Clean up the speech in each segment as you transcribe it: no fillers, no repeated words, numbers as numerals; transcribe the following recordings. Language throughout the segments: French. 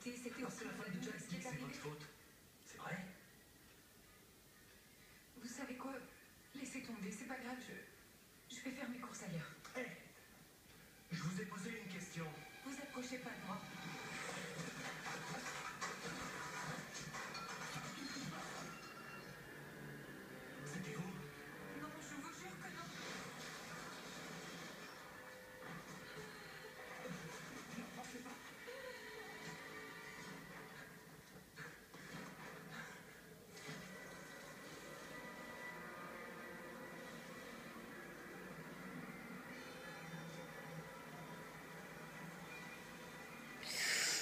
vérité, c'était Parce que la femme de Jack dit que c'est votre faute. C'est vrai? Vous savez quoi? Laissez tomber, c'est pas grave, je vais faire mes courses ailleurs. Hé, je vous ai posé une question. Vous approchez pas de moi. C'était vous? Non, je vous jure que non. Non, c'est pas.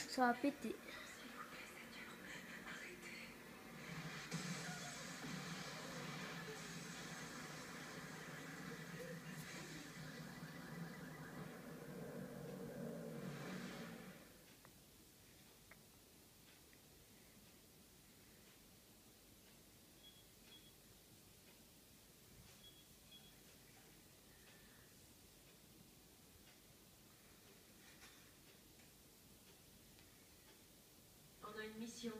Ça va péter. On a une mission.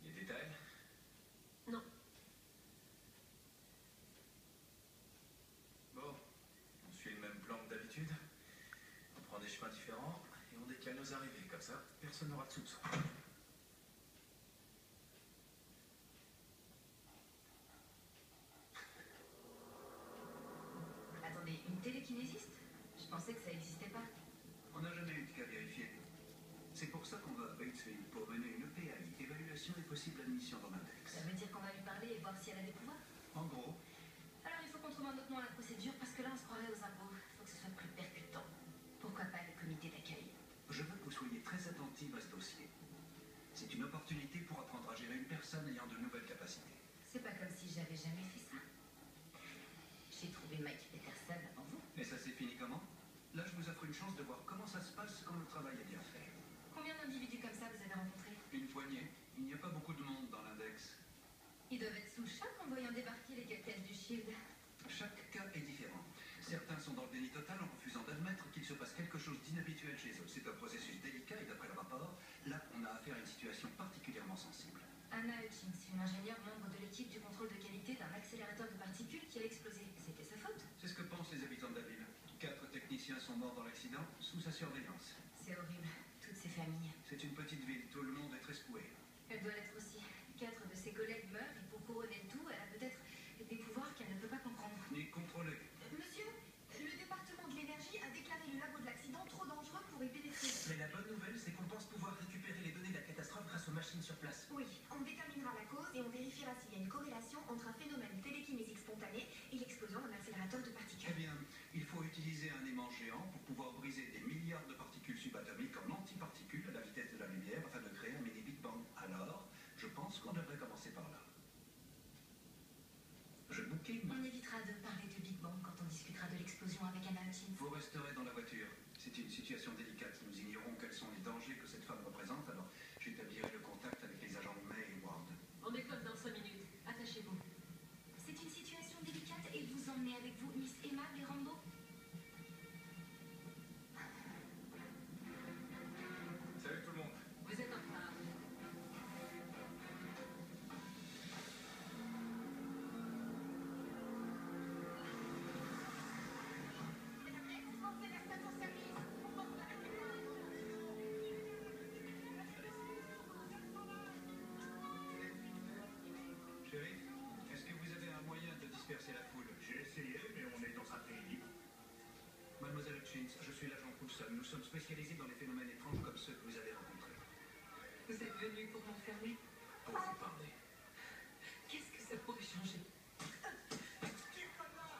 Les détails? Non. Bon, on suit le même plan que d'habitude. On prend des chemins différents et on décale nos arrivées. Comme ça, personne n'aura de soupçon. Attendez, une télékinésiste? Je pensais que ça n'existait pas. On n'a jamais eu de cas vérifié. C'est pour ça qu'on va à Batesville pour mener une EPAI, évaluation des possibles admissions dans l'index. Ça veut dire qu'on va lui parler et voir si elle a des pouvoirs? En gros, Alors il faut qu'on trouve un autre nom à la procédure parce que là on se croirait aux impôts. Il faut que ce soit plus percutant. Pourquoi pas le comité d'accueil? je veux que vous soyez très attentive à ce dossier. C'est une opportunité pour apprendre à gérer une personne ayant de nouvelles capacités. C'est pas comme si j'avais jamais fait ça. J'ai trouvé Mike Peterson avant vous. Et ça s'est fini comment? Là, je vous offre une chance de voir comment ça se passe quand le travail est bien fait. Combien d'individus comme ça vous avez rencontrés? Une poignée. Il n'y a pas beaucoup de monde dans l'index. Ils doivent être sous le choc en voyant débarquer les capitaines du Shield. Chaque cas est différent. Certains sont dans le déni total en refusant d'admettre qu'il se passe quelque chose d'inhabituel chez eux. C'est un processus délicat et d'après le rapport, là, on a affaire à une situation particulièrement sensible. Anna Hutchins, une ingénieure membre de l'équipe du contrôle de qualité d'un accélérateur de particules qui a explosé. C'était sa faute? C'est ce que pensent les habitants de la ville. 4 techniciens sont morts dans l'accident, sous sa surveillance. C'est horrible. Toutes ces familles. C'est une petite ville, tout le monde est très secoué. Elle doit l'être aussi. 4 de ses collègues meurent et pour couronner le tout, elle a peut-être des pouvoirs qu'elle ne peut pas comprendre. Ni contrôlé. Monsieur, le département de l'énergie a déclaré le labo de l'accident trop dangereux pour y pénétrer. Mais la bonne nouvelle, c'est qu'on pense pouvoir récupérer les données de la catastrophe grâce aux machines sur place. Oui, on déterminera la cause et on vérifiera s'il y a une corrélation entre un phénomène télékinésique spontané et l'explosion d'un accélérateur de Eh particules. bien, il faut utiliser un aimant géant pour pouvoir briser des milliards de particules subatomiques en antiparticules à la vitesse de la lumière afin de créer un mini Big Bang. Alors, je pense qu'on devrait commencer par là. Je booking. On évitera de parler de Big Bang quand on discutera de l'explosion avec Anna Hutchins. Vous resterez dans la voiture. C'est une situation délicate. Nous ignorons quels sont les dangers que cette femme représente, alors j'établirai le contact avec les agents May et Ward. On décolle dans 5 minutes. Attachez-vous. C'est une situation délicate et vous emmenez avec vous Miss Aimable et Rambo? Salut tout le monde. Vous êtes en retard. Shérif, est-ce que vous avez un moyen de disperser la foule? J'ai essayé, mais on est dans un pays libre. Mademoiselle Hutchins, je suis l'agent Coulson. Nous sommes spécialisés dans les phénomènes étranges comme ceux que vous avez rencontrés. Vous êtes venu pour m'enfermer? Pour vous parler. Qu'est-ce que ça pourrait changer?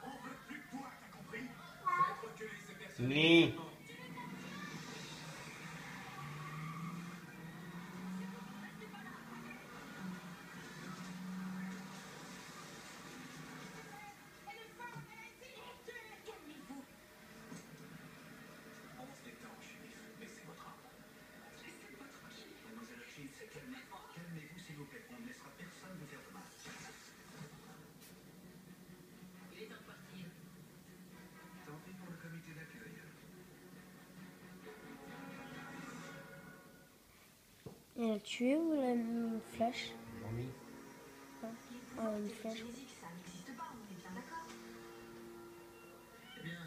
On veut plus de toi, t'as compris? Faites reculer ces personnes. Ni. Calmez-vous. On se détend, shérif. Laissez votre arme. Laissez-moi tranquille. Mademoiselle Hutchins, calmez-vous s'il vous plaît. On ne laissera personne vous faire de mal. Il est temps de partir. Tant pis pour le comité d'accueil. Elle a tué ou elle a mis une flèche? Mamie. Les pouvoirs une flèche. télékinésiques, ça n'existe pas, on est bien d'accord. Eh bien,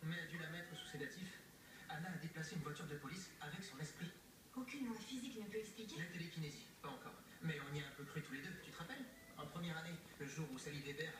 mais a dû la mettre sous sédatif. Anna a déplacé une voiture de police avec son esprit. Aucune loi physique ne peut expliquer. La télékinésie, pas encore. Mais on y a un peu cru tous les deux, tu te rappelles? En première année, le jour où Sally Weber